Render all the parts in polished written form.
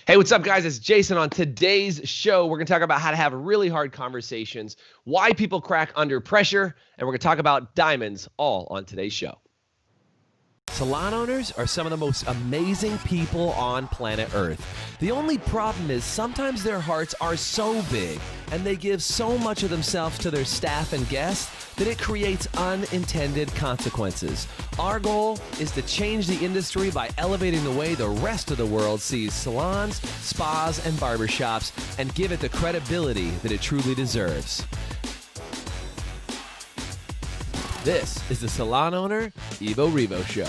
Hey, what's up, guys? It's Jason. On today's show, we're going to talk about how to have really hard conversations, why people crack under pressure, and we're going to talk about diamonds, all on today's show. Salon owners are some of the most amazing people on planet Earth. The only problem is sometimes their hearts are so big and they give so much of themselves to their staff and guests that it creates unintended consequences. Our goal is to change the industry by elevating the way the rest of the world sees salons, spas, and barbershops and give it the credibility that it truly deserves. This is the Salon Owner Evo Revo Show.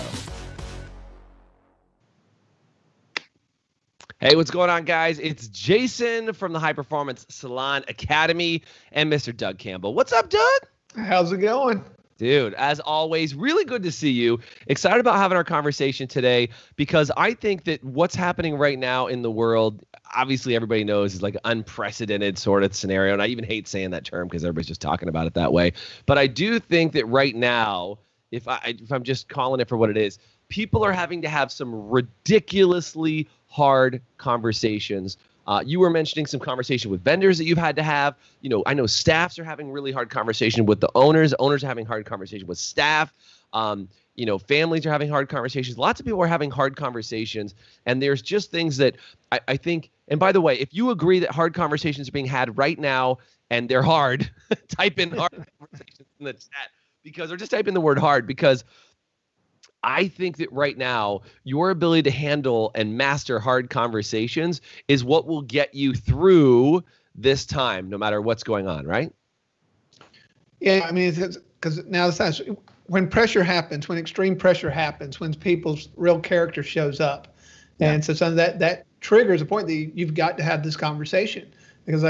Hey, what's going on, guys? It's Jason from the High Performance Salon Academy and Mr. Doug Campbell. What's up, Doug? How's it going? Dude, as always, really good to see you. Excited about having our conversation today because I think that what's happening right now in the world, obviously everybody knows, is like an unprecedented sort of scenario. And I even hate saying that term because everybody's just talking about it that way. But I do think that right now, if I'm just calling it for what it is, people are having to have some ridiculously hard conversations. You were mentioning some conversation with vendors that you've had to have. You know, I know staffs are having really hard conversation with the owners. Owners are having hard conversation with staff. You know, families are having hard conversations. Lots of people are having hard conversations. And there's just things that I think, and by the way, if you agree that hard conversations are being had right now and they're hard, type in hard conversations in the chat or just type in the word hard, because I think that right now, your ability to handle and master hard conversations is what will get you through this time, no matter what's going on, right? Yeah, I mean, because now when pressure happens, when extreme pressure happens, when people's real character shows up, and so that triggers a point that you've got to have this conversation. Because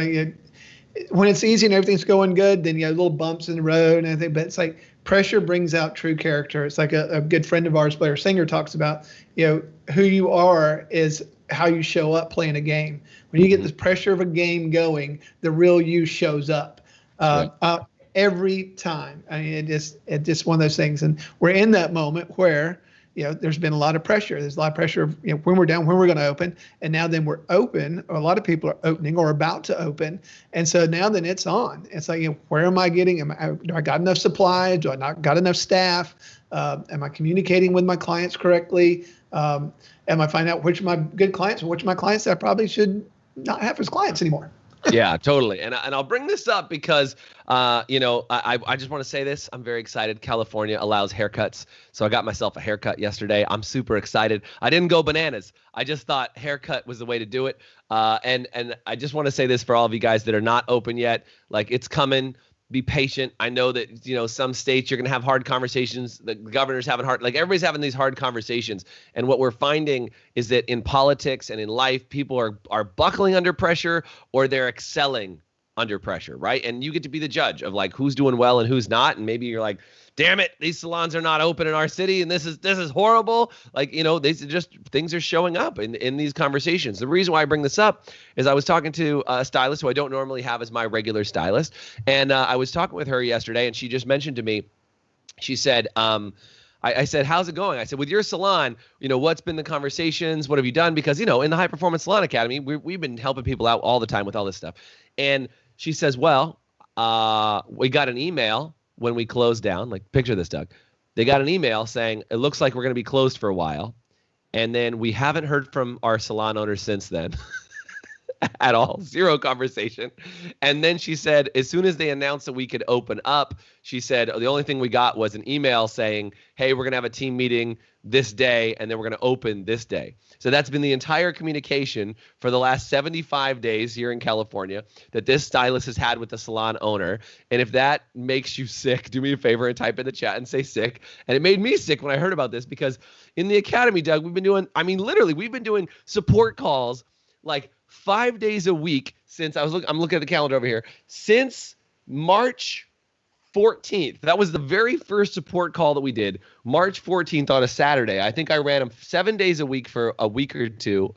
when it's easy and everything's going good, then you have little bumps in the road and everything. But it's like pressure brings out true character. It's like a good friend of ours, Blair Singer, talks about, who you are is how you show up playing a game. When you get this pressure of a game going, the real you shows up every time. I mean, it's just one of those things. And we're in that moment where, there's been a lot of pressure. There's a lot of pressure of, when we're down, when we're going to open. And now then we're open, or a lot of people are opening or about to open. And so now then it's on. It's like, where am I getting? Do I got enough supply? Do I not got enough staff? Am I communicating with my clients correctly? Am I finding out which of my good clients and which of my clients that I probably should not have as clients anymore? Yeah, totally. And I'll bring this up because, I just want to say this. I'm very excited. California allows haircuts. So I got myself a haircut yesterday. I'm super excited. I didn't go bananas. I just thought haircut was the way to do it. And I just want to say this for all of you guys that are not open yet. Like, it's coming. Be patient. I know that, some states you're going to have hard conversations. The governor's having everybody's having these hard conversations. And what we're finding is that in politics and in life, people are buckling under pressure or they're excelling under pressure, right? And you get to be the judge of who's doing well and who's not. And maybe you're like, damn it, these salons are not open in our city and this is horrible. Things are showing up in these conversations. The reason why I bring this up is I was talking to a stylist who I don't normally have as my regular stylist. And I was talking with her yesterday and she just mentioned to me, she said, I said, how's it going? I said, with your salon, what's been the conversations? What have you done? Because, in the High Performance Salon Academy, we've been helping people out all the time with all this stuff. And she says, well, we got an email when we closed down. Picture this, Doug. They got an email saying, it looks like we're going to be closed for a while. And then we haven't heard from our salon owners since then. At all. Zero conversation. And then she said, as soon as they announced that we could open up, she said, the only thing we got was an email saying, hey, we're going to have a team meeting this day, and then we're going to open this day. So that's been the entire communication for the last 75 days here in California that this stylist has had with the salon owner. And if that makes you sick, do me a favor and type in the chat and say sick. And it made me sick when I heard about this because in the academy, Doug, we've been doing support calls 5 days a week since I'm looking at the calendar over here, since March 14th. That was the very first support call that we did, March 14th on a Saturday. I think I ran them 7 days a week for a week or two.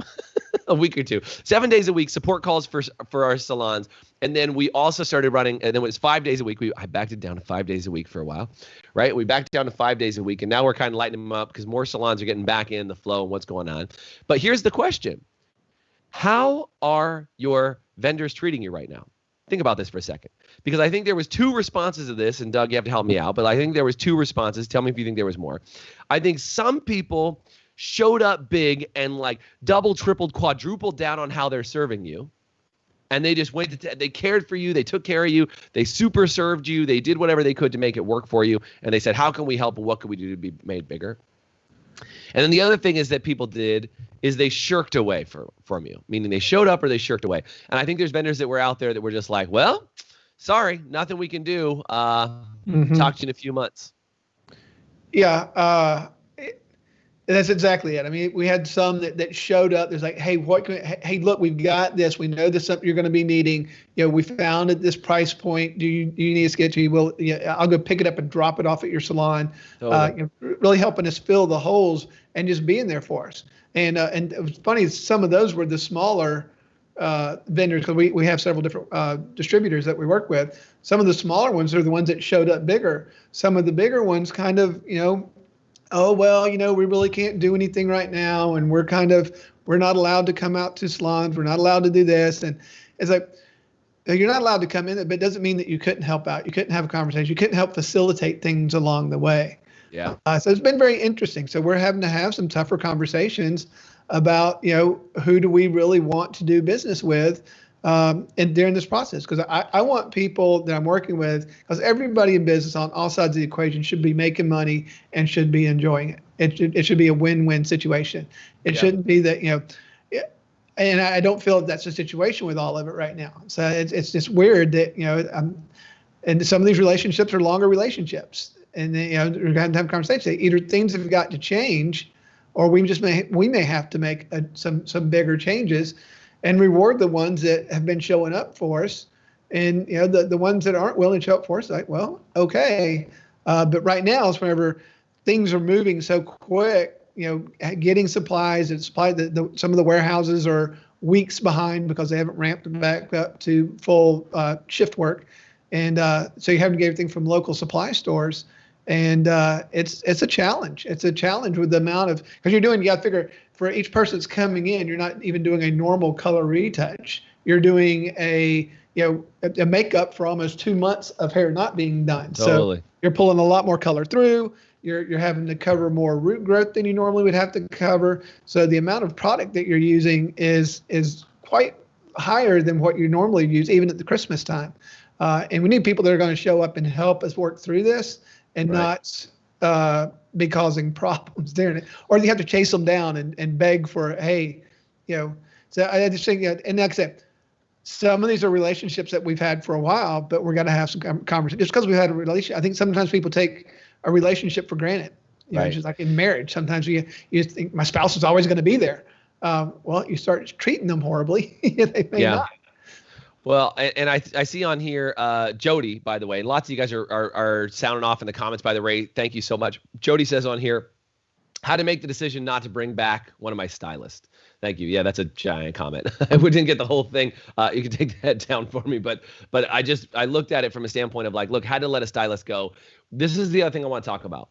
7 days a week, support calls for our salons. And then we also started running, and then it was 5 days a week. I backed it down to 5 days a week for a while, right? We backed down to 5 days a week, and now we're kind of lightening them up because more salons are getting back in the flow and what's going on. But here's the question. How are your vendors treating you right now? Think about this for a second, because I think there was two responses to this, and Doug, you have to help me out, but I think there was two responses. Tell me if you think there was more. I think some people showed up big and like double, tripled, quadrupled down on how they're serving you. And they just went they cared for you. They took care of you. They super served you. They did whatever they could to make it work for you. And they said, how can we help? And what can we do to be made bigger? And then the other thing is that people did is they shirked away from you, meaning they showed up or they shirked away. And I think there's vendors that were out there that were just like, well, sorry, nothing we can do. Talk to you in a few months. Yeah. That's exactly it. I mean, we had some that showed up. There's like, hey, hey, look, we've got this. We know this is something you're going to be needing. We found at this price point. Do you need us to get to you? Well, I'll go pick it up and drop it off at your salon. Totally. Really helping us fill the holes and just being there for us. And it was funny. Some of those were the smaller vendors, because we have several different distributors that we work with. Some of the smaller ones are the ones that showed up bigger. Some of the bigger ones kind of, oh, well, we really can't do anything right now. And we're not allowed to come out to salons. We're not allowed to do this. And it's like, you're not allowed to come in, but it doesn't mean that you couldn't help out. You couldn't have a conversation. You couldn't help facilitate things along the way. Yeah. So it's been very interesting. So we're having to have some tougher conversations about, who do we really want to do business with and during this process, because I want people that I'm working with, because everybody in business on all sides of the equation should be making money and should be enjoying it. It should be a win-win situation. It shouldn't be that, and I don't feel that's the situation with all of it right now. So it's just weird that, and some of these relationships are longer relationships, and we're going to have conversations. Either things have got to change, or we may have to make some bigger changes and reward the ones that have been showing up for us. And, the ones that aren't willing to show up for us, like, well, okay. But right now is whenever things are moving so quick, getting supplies and some of the warehouses are weeks behind because they haven't ramped them back up to full shift work. And so you have to get everything from local supply stores. And it's a challenge. It's a challenge with the amount of, because you got to figure, for each person that's coming in, you're not even doing a normal color retouch. You're doing a makeup for almost 2 months of hair not being done. Totally. So you're pulling a lot more color through. You're having to cover more root growth than you normally would have to cover. So the amount of product that you're using is quite higher than what you normally use, even at the Christmas time. And we need people that are going to show up and help us work through this and not be causing problems during it, or you have to chase them down and beg for, hey, So I just think, and like I said, some of these are relationships that we've had for a while, but we're going to have some conversation. Just because we've had a relationship, I think sometimes people take a relationship for granted. Just like in marriage, sometimes you think my spouse is always going to be there. Well, you start treating them horribly. They may not. Well, and I see on here, Jody, by the way, and lots of you guys are sounding off in the comments, by the way. Thank you so much. Jody says on here, how to make the decision not to bring back one of my stylists. Thank you. Yeah, that's a giant comment. We didn't get the whole thing. You can take that down for me. But I looked at it from a standpoint of like, look, how to let a stylist go. This is the other thing I want to talk about.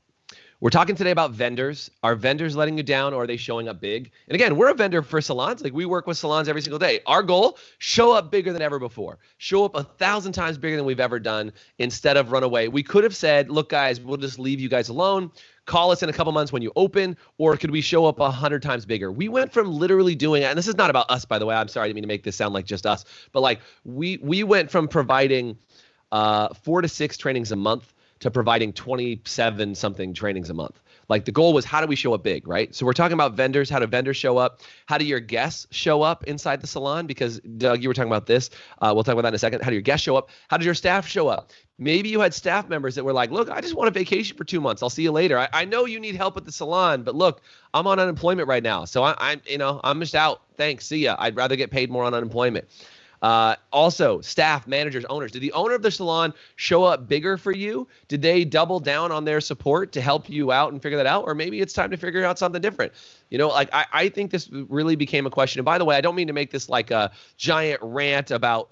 We're talking today about vendors. Are vendors letting you down, or are they showing up big? And again, we're a vendor for salons. Like, we work with salons every single day. Our goal, show up bigger than ever before. Show up 1,000 times bigger than we've ever done instead of run away. We could have said, look, guys, we'll just leave you guys alone. Call us in a couple months when you open, or could we show up 100 times bigger? We went from literally doing, and this is not about us, by the way. I'm sorry, I didn't mean to make this sound like just us. But like, we went from providing 4 to 6 trainings a month to providing 27 something trainings a month. Like, the goal was, how do we show up big, right? So we're talking about vendors. How do vendors show up? How do your guests show up inside the salon? Because Doug, you were talking about this. We'll talk about that in a second. How do your guests show up? How does your staff show up? Maybe you had staff members that were like, look, I just want a vacation for 2 months. I'll see you later. I know you need help at the salon, but look, I'm on unemployment right now. So I'm just out. Thanks. See ya. I'd rather get paid more on unemployment. Also, staff, managers, owners. Did the owner of the salon show up bigger for you? Did they double down on their support to help you out and figure that out? Or maybe it's time to figure out something different. I think this really became a question. And by the way, I don't mean to make this like a giant rant about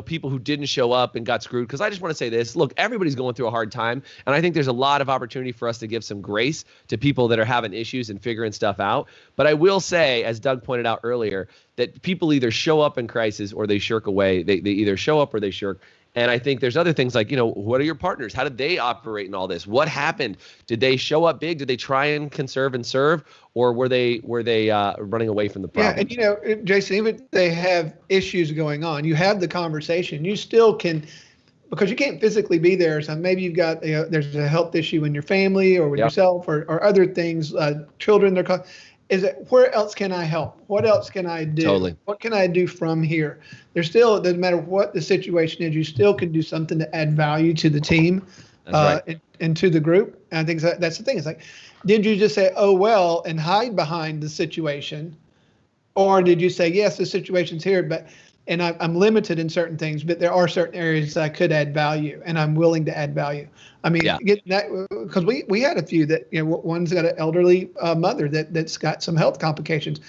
people who didn't show up and got screwed. Because I just want to say this. Look, everybody's going through a hard time. And I think there's a lot of opportunity for us to give some grace to people that are having issues and figuring stuff out. But I will say, as Doug pointed out earlier, that people either show up in crisis or they shirk away. They either show up or they shirk. And I think there's other things like, what are your partners? How did they operate in all this? What happened? Did they show up big? Did they try and conserve and serve? Or were they running away from the problem? Yeah, and Jason, even if they have issues going on, you have the conversation. You still can, because you can't physically be there. So maybe you've got there's a health issue in your family or with yourself or other things, children. Is it where else can I help? What else can I do? Totally. What can I do from here? There's still, it doesn't matter what the situation is, you still can do something to add value to the team. That's right. And to the group. And I think that's the thing. It's like, did you just say, oh, well, and hide behind the situation? Or did you say, yes, the situation's here, and I'm limited in certain things, but there are certain areas that I could add value, and I'm willing to add value. I mean, getting that, because we had a few that, one's got an elderly mother that's got some health complications.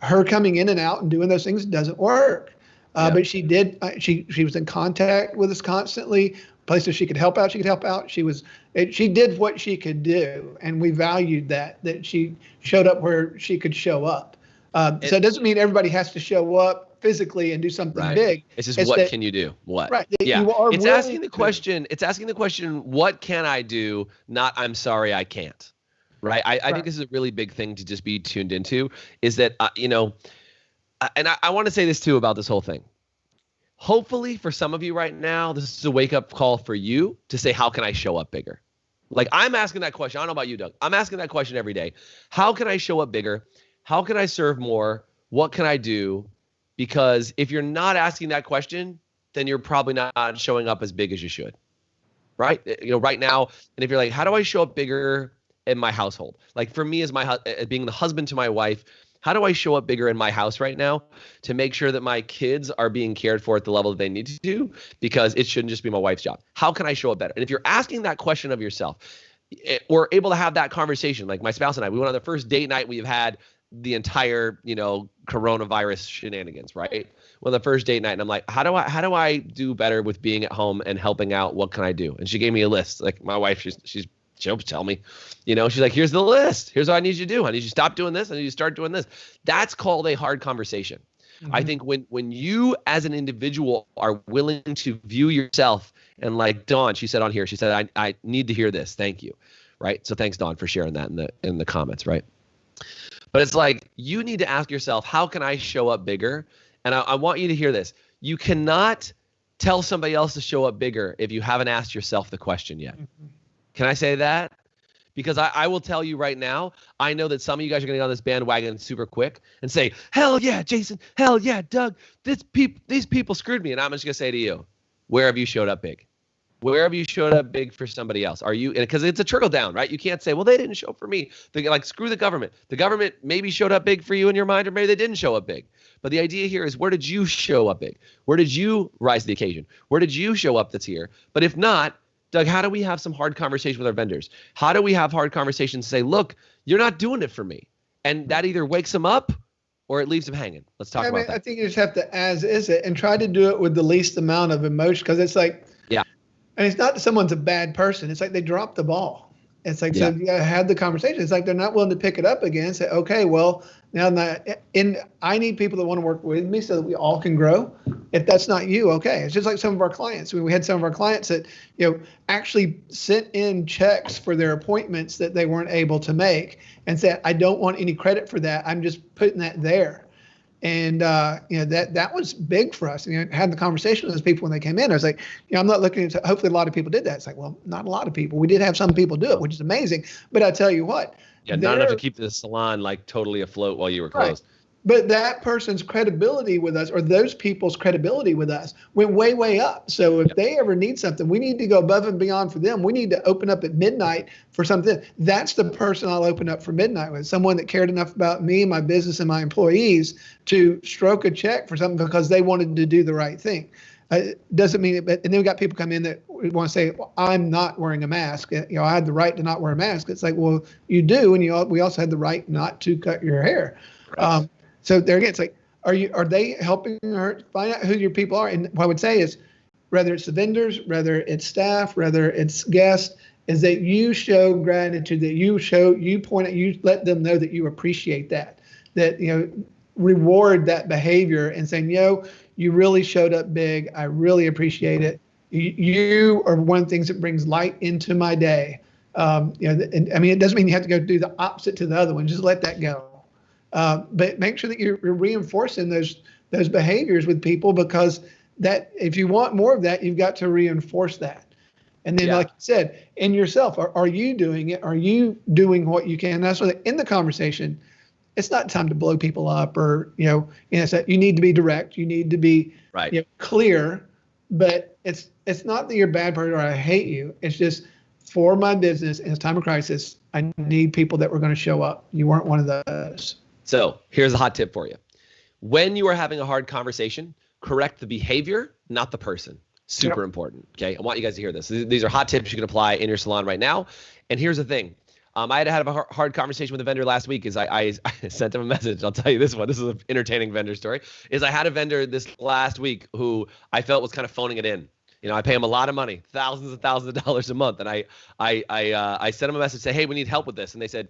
Her coming in and out and doing those things doesn't work. But she did. She was in contact with us constantly. Places she could help out, she could help out. She did what she could do, and we valued that she showed up where she could show up. So it doesn't mean everybody has to show up physically and do something big. It's just what can you do? What? Right. Yeah. It's asking the question. It's asking the question. What can I do? Not I'm sorry I can't. Right. I think this is a really big thing to just be tuned into. Is that and I want to say this too about this whole thing. Hopefully for some of you right now, this is a wake-up call for you to say, how can I show up bigger? Like I'm asking that question. I don't know about you, Doug. I'm asking that question every day. How can I show up bigger? How can I serve more? What can I do? Because if you're not asking that question, then you're probably not showing up as big as you should. Right? Right now, and if you're like, how do I show up bigger in my household? Like for me as being the husband to my wife, how do I show up bigger in my house right now to make sure that my kids are being cared for at the level that they need to do? Because it shouldn't just be my wife's job. How can I show up better? And if you're asking that question of yourself, we're able to have that conversation. Like my spouse and I, we went on the first date night we've had the entire, coronavirus shenanigans, right? Well, the first date night, and I'm like, how do I do better with being at home and helping out? What can I do? And she gave me a list. Like my wife, she'll tell me, she's like, here's the list. Here's what I need you to do. I need you to stop doing this. I need you to start doing this. That's called a hard conversation. Mm-hmm. I think when you as an individual are willing to view yourself and like Dawn, she said on here, she said, I need to hear this. Thank you. Right. So thanks, Dawn, for sharing that in the comments. Right. But it's like, you need to ask yourself, how can I show up bigger? And I want you to hear this. You cannot tell somebody else to show up bigger if you haven't asked yourself the question yet. Mm-hmm. Can I say that? Because I will tell you right now, I know that some of you guys are going to get on this bandwagon super quick and say, hell yeah, Jason, hell yeah, Doug, these people screwed me. And I'm just going to say to you, where have you showed up big? Where have you showed up big for somebody else? Are you, because it's a trickle down, right? You can't say, well, they didn't show up for me. Like, screw the government. The government maybe showed up big for you in your mind, or maybe they didn't show up big. But the idea here is, where did you show up big? Where did you rise to the occasion? Where did you show up that's here? But if not, Doug, how do we have some hard conversation with our vendors? How do we have hard conversations to say, look, you're not doing it for me? And that either wakes them up or it leaves them hanging. Let's talk about that. I think you just have to as is it and try to do it with the least amount of emotion, because it's like, and it's not that someone's a bad person. It's like they dropped the ball. It's like, so you gotta have the conversation. It's like they're not willing to pick it up again and say, okay, well, now I need people that want to work with me so that we all can grow. If that's not you, okay. It's just like some of our clients. We had some of our clients that, actually sent in checks for their appointments that they weren't able to make and said, I don't want any credit for that. I'm just putting that there. And, that was big for us. Had the conversation with those people when they came in. I was like, I'm not looking to, hopefully a lot of people did that. It's like, well, not a lot of people. We did have some people do it, which is amazing. But I tell you what. Yeah, not enough to keep the salon like totally afloat while you were closed. Right. But that person's credibility with us, or those people's credibility with us, went way, way up. So if they ever need something, we need to go above and beyond for them. We need to open up at midnight for something. That's the person I'll open up for midnight with, someone that cared enough about me, my business, and my employees to stroke a check for something because they wanted to do the right thing. Doesn't mean it, and then we got people come in that want to say, well, I'm not wearing a mask. I had the right to not wear a mask. It's like, well, you do, and we also had the right not to cut your hair. Right. So there again, it's like, are they helping her find out who your people are? And what I would say is, whether it's the vendors, whether it's staff, whether it's guests, is that you show gratitude, that you point out, you let them know that you appreciate that, reward that behavior and saying, you really showed up big. I really appreciate it. You are one of the things that brings light into my day. It doesn't mean you have to go do the opposite to the other one. Just let that go. But make sure that you're reinforcing those behaviors with people, because that if you want more of that, you've got to reinforce that. And then, like you said, in yourself, are you doing it? Are you doing what you can? That's what in the conversation, it's not time to blow people up or, you need to be direct. You need to be clear, but it's not that you're a bad person or I hate you. It's just for my business in this time of crisis, I need people that were going to show up. You weren't one of those. So here's a hot tip for you. When you are having a hard conversation, correct the behavior, not the person. Super important. Okay. I want you guys to hear this. These are hot tips you can apply in your salon right now. And here's the thing. I had to have a hard conversation with a vendor last week. I sent him a message. I'll tell you this one. This is an entertaining vendor story. I had a vendor this last week who I felt was kind of phoning it in. I pay him a lot of money, thousands and thousands of dollars a month. And I sent him a message, say, hey, we need help with this. And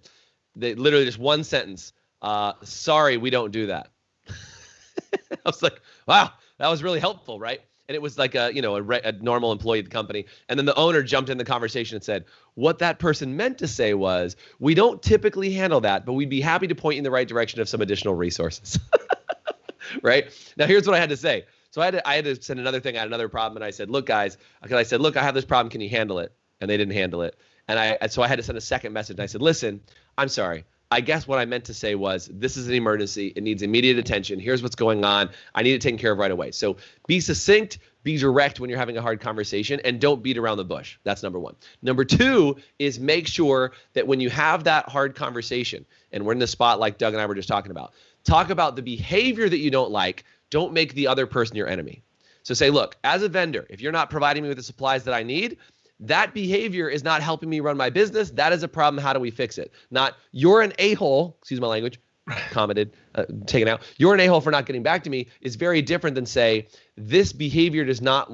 they literally just one sentence, sorry, we don't do that. I was like, wow, that was really helpful, right? And it was like a normal employee of the company. And then the owner jumped in the conversation and said, what that person meant to say was, we don't typically handle that, but we'd be happy to point you in the right direction of some additional resources. Right? Now, here's what I had to say. So I had to send another thing. I had another problem. And I said, look, guys, I have this problem. Can you handle it? And they didn't handle it. So I had to send a second message. And I said, listen, I'm sorry. I guess what I meant to say was, this is an emergency. It needs immediate attention. Here's what's going on. I need it taken care of right away. So be succinct, be direct when you're having a hard conversation, and don't beat around the bush. That's number one. Number two is make sure that when you have that hard conversation, and we're in the spot like Doug and I were just talking about, talk about the behavior that you don't like. Don't make the other person your enemy. So say, look, as a vendor, if you're not providing me with the supplies that I need, that behavior is not helping me run my business. That is a problem. How do we fix it? Not, you're an a-hole, excuse my language, commented, taken out. You're an a-hole for not getting back to me is very different than say, this behavior does not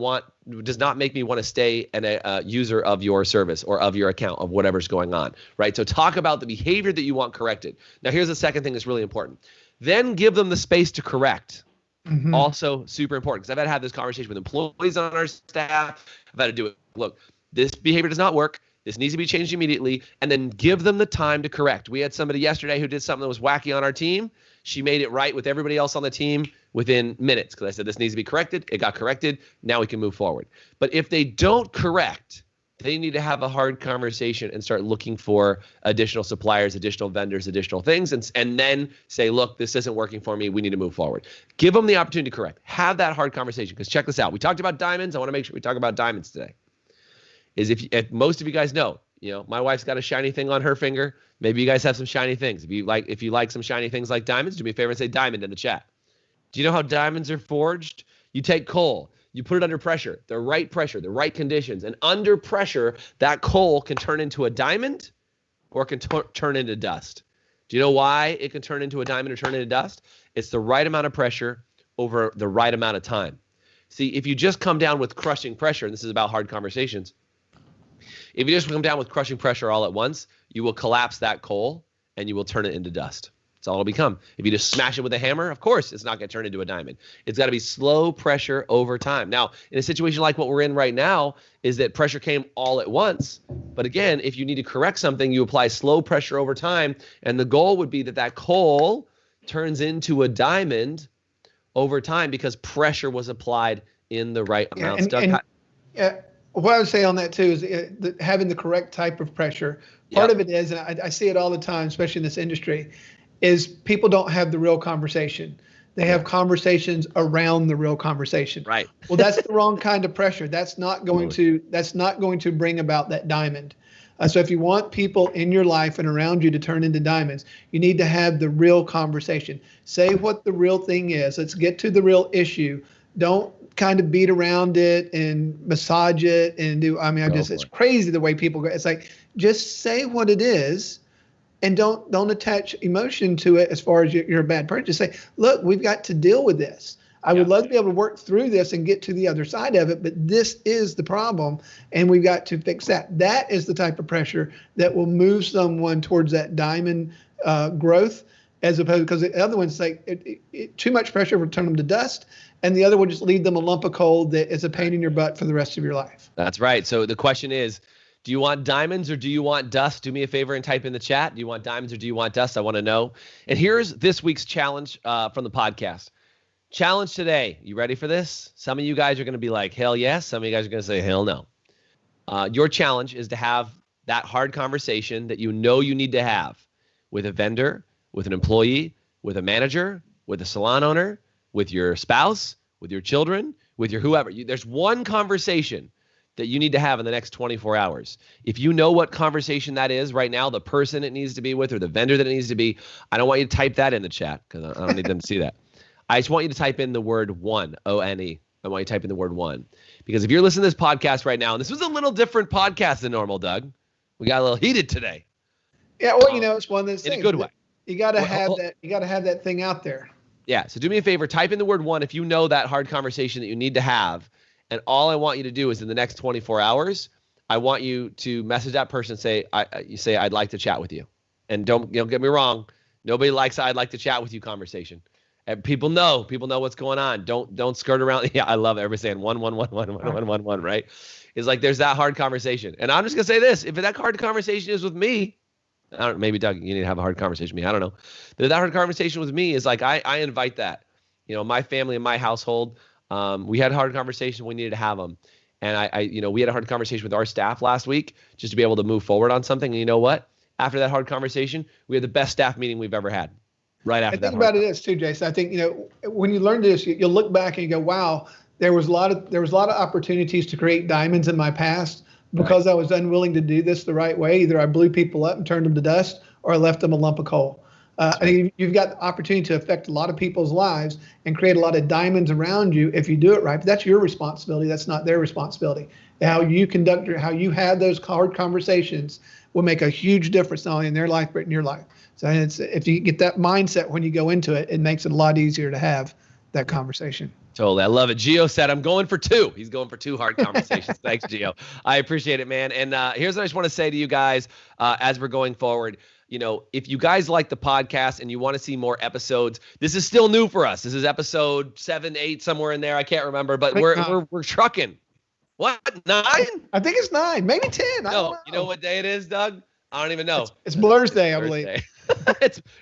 make me want to stay a user of your service or of your account, of whatever's going on, right? So talk about the behavior that you want corrected. Now, here's the second thing that's really important. Then give them the space to correct. Mm-hmm. Also super important, because I've had to have this conversation with employees on our staff. I've had to do it. Look, this behavior does not work. This needs to be changed immediately, and then give them the time to correct. We had somebody yesterday who did something that was wacky on our team. She made it right with everybody else on the team within minutes, because I said, this needs to be corrected. It got corrected. Now we can move forward. But if they don't correct, they need to have a hard conversation and start looking for additional suppliers, additional vendors, additional things, and then say, look, this isn't working for me. We need to move forward. Give them the opportunity to correct. Have that hard conversation, because check this out. We talked about diamonds. I want to make sure we talk about diamonds today. If most of you guys know, my wife's got a shiny thing on her finger. Maybe you guys have some shiny things. If you like some shiny things like diamonds, do me a favor and say diamond in the chat. Do you know how diamonds are forged? You take coal, you put it under pressure, the right conditions, and under pressure, that coal can turn into a diamond or it can turn into dust. Do you know why it can turn into a diamond or turn into dust? It's the right amount of pressure over the right amount of time. See, if you just come down with crushing pressure, and this is about hard conversations, if you just come down with crushing pressure all at once, you will collapse that coal and you will turn it into dust. That's all it'll become. If you just smash it with a hammer, of course, it's not going to turn into a diamond. It's got to be slow pressure over time. Now, in a situation like what we're in right now, is that pressure came all at once. But again, if you need to correct something, you apply slow pressure over time. And the goal would be that coal turns into a diamond over time because pressure was applied in the right amount. What I would say on that too is having the correct type of pressure. Part of it is, and I see it all the time, especially in this industry, is people don't have the real conversation. They have conversations around the real conversation. Right. Well, that's the wrong kind of pressure. That's not going to bring about that diamond. So if you want people in your life and around you to turn into diamonds, you need to have the real conversation. Say what the real thing is. Let's get to the real issue. Don't kind of beat around it and massage it and do, it's crazy the way people go. It's like, just say what it is, and don't attach emotion to it as far as you're a bad person. Just say, look, we've got to deal with this. I would love to be able to work through this and get to the other side of it, but this is the problem, and we've got to fix that. That is the type of pressure that will move someone towards that diamond growth, as opposed, because the other ones say too much pressure will turn them to dust, and the other will just leave them a lump of coal that is a pain in your butt for the rest of your life. That's right. So the question is, do you want diamonds or do you want dust? Do me a favor and type in the chat. Do you want diamonds or do you want dust? I want to know. And here's this week's challenge from the podcast. Challenge today. You ready for this? Some of you guys are going to be like, hell yes. Some of you guys are going to say, hell no. Your challenge is to have that hard conversation that you know you need to have with a vendor, with an employee, with a manager, with a salon owner, with your spouse, with your children, with your whoever. There's one conversation that you need to have in the next 24 hours. If you know what conversation that is right now, the person it needs to be with or the vendor that it needs to be, I don't want you to type that in the chat because I don't need them to see that. I just want you to type in the word one, O-N-E. I want you to type in the word one. Because if you're listening to this podcast right now, and this was a little different podcast than normal, Doug. We got a little heated today. Yeah, well, it's one of those things. In a good way. You got to have that. You got to have that thing out there. Yeah, so do me a favor. Type in the word one if you know that hard conversation that you need to have. And all I want you to do is in the next 24 hours, I want you to message that person and say, I'd like to chat with you. And don't get me wrong. Nobody likes I'd like to chat with you conversation. And people know what's going on. Don't skirt around. Yeah, I love it. Everybody saying one, right? It's like there's that hard conversation. And I'm just gonna say this: if that hard conversation is with me, maybe Doug, you need to have a hard conversation with me. I don't know. But if that hard conversation with me is like I invite that. My family and my household, we had a hard conversation. We needed to have them. And we had a hard conversation with our staff last week just to be able to move forward on something. And you know what? After that hard conversation, we had the best staff meeting we've ever had. Right after that. I think about it is too, Jason. I think when you learn this, you'll look back and you go, "Wow, there was a lot of opportunities to create diamonds in my past because I was unwilling to do this the right way. Either I blew people up and turned them to dust, or I left them a lump of coal." I think you've got the opportunity to affect a lot of people's lives and create a lot of diamonds around you if you do it right. But that's your responsibility. That's not their responsibility. How you how you have those hard conversations will make a huge difference not only in their life but in your life. So if you get that mindset when you go into it, it makes it a lot easier to have that conversation. Totally. I love it. Gio said, I'm going for 2. He's going for 2 hard conversations. Thanks, Gio. I appreciate it, man. And here's what I just want to say to you guys as we're going forward. If you guys like the podcast and you want to see more episodes, this is still new for us. This is episode 7, 8, somewhere in there. I can't remember, but we're trucking. What, 9? I think it's 9, maybe 10. I don't know. You know what day it is, Doug? I don't even know. It's Blur's Day, I believe.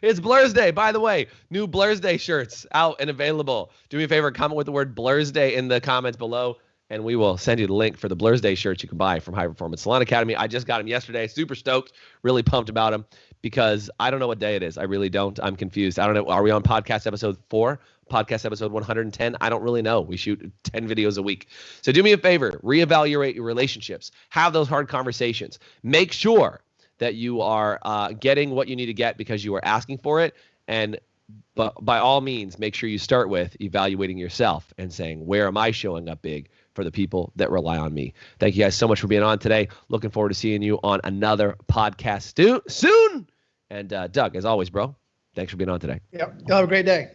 It's Blur's Day, by the way. New Blur's Day shirts out and available. Do me a favor, comment with the word Blur's Day in the comments below, and we will send you the link for the Blur's Day shirts you can buy from High Performance Salon Academy. I just got them yesterday. Super stoked. Really pumped about them because I don't know what day it is. I really don't. I'm confused. I don't know. Are we on podcast episode 4? Podcast episode 110? I don't really know. We shoot 10 videos a week. So do me a favor. Reevaluate your relationships. Have those hard conversations. Make sure that you are getting what you need to get because you are asking for it. And by all means, make sure you start with evaluating yourself and saying, where am I showing up big for the people that rely on me? Thank you guys so much for being on today. Looking forward to seeing you on another podcast soon. And Doug, as always, bro, thanks for being on today. Yep. Y'all have a great day.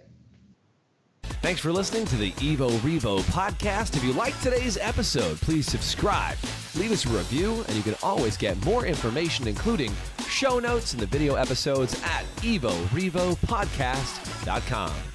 Thanks for listening to the Evo Revo podcast. If you liked today's episode, please subscribe, leave us a review, and you can always get more information, including show notes and the video episodes at evorevopodcast.com.